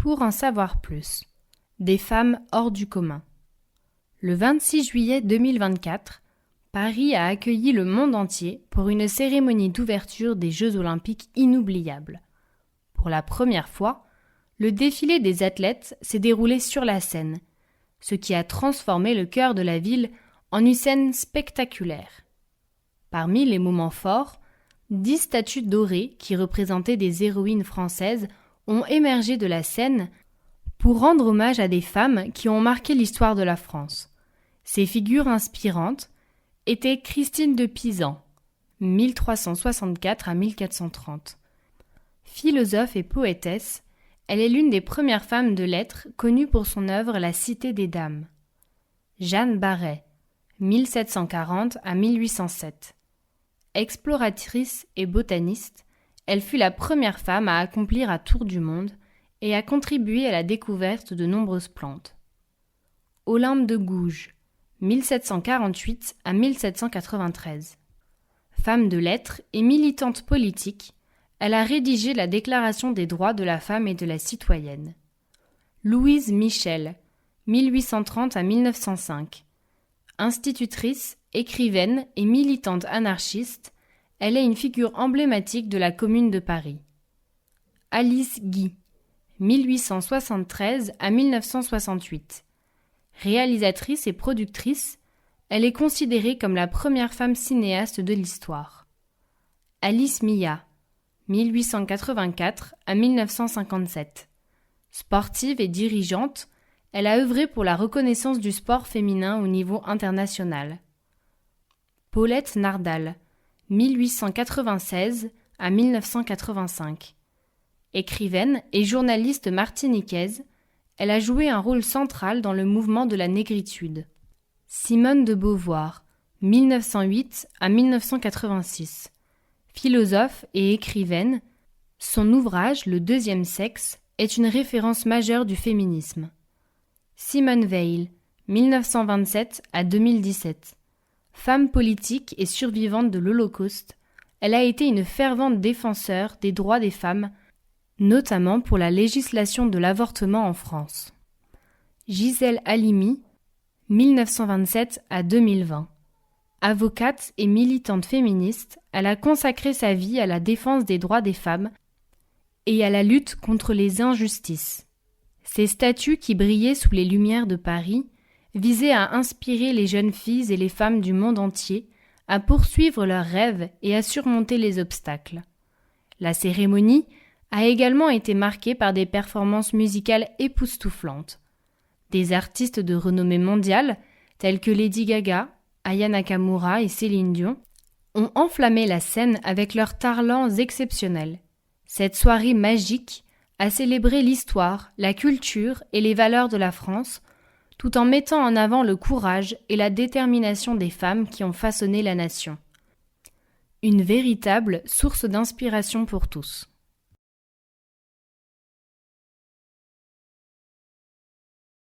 Pour en savoir plus, des femmes hors du commun. Le 26 juillet 2024, Paris a accueilli le monde entier pour une cérémonie d'ouverture des Jeux olympiques inoubliable. Pour la première fois, le défilé des athlètes s'est déroulé sur la Seine, ce qui a transformé le cœur de la ville en une scène spectaculaire. Parmi les moments forts, 10 statues dorées qui représentaient des héroïnes françaises ont émergé de la scène pour rendre hommage à des femmes qui ont marqué l'histoire de la France. Ces figures inspirantes étaient Christine de Pisan, 1364 à 1430. Philosophe et poétesse, elle est l'une des premières femmes de lettres connue pour son œuvre La Cité des Dames. Jeanne Baret, 1740 à 1807. Exploratrice et botaniste, elle fut la première femme à accomplir un tour du monde et à contribuer à la découverte de nombreuses plantes. Olympe de Gouges, 1748 à 1793. Femme de lettres et militante politique, elle a rédigé la Déclaration des droits de la femme et de la citoyenne. Louise Michel, 1830 à 1905. Institutrice, écrivaine et militante anarchiste, elle est une figure emblématique de la Commune de Paris. Alice Guy, 1873 à 1968. Réalisatrice et productrice, elle est considérée comme la première femme cinéaste de l'histoire. Alice Mia, 1884 à 1957. Sportive et dirigeante, elle a œuvré pour la reconnaissance du sport féminin au niveau international. Paulette Nardal, 1896 à 1985. Écrivaine et journaliste martiniquaise, elle a joué un rôle central dans le mouvement de la négritude. Simone de Beauvoir, 1908 à 1986. Philosophe et écrivaine, son ouvrage Le deuxième sexe est une référence majeure du féminisme. Simone Veil, 1927 à 2017. Femme politique et survivante de l'Holocauste, elle a été une fervente défenseure des droits des femmes, notamment pour la législation de l'avortement en France. Gisèle Halimi, 1927 à 2020. Avocate et militante féministe, elle a consacré sa vie à la défense des droits des femmes et à la lutte contre les injustices. Ces statues qui brillaient sous les lumières de Paris visaient à inspirer les jeunes filles et les femmes du monde entier à poursuivre leurs rêves et à surmonter les obstacles. La cérémonie a également été marquée par des performances musicales époustouflantes. Des artistes de renommée mondiale, tels que Lady Gaga, Aya Nakamura et Céline Dion, ont enflammé la scène avec leurs talents exceptionnels. Cette soirée magique a célébré l'histoire, la culture et les valeurs de la France, tout en mettant en avant le courage et la détermination des femmes qui ont façonné la nation. Une véritable source d'inspiration pour tous.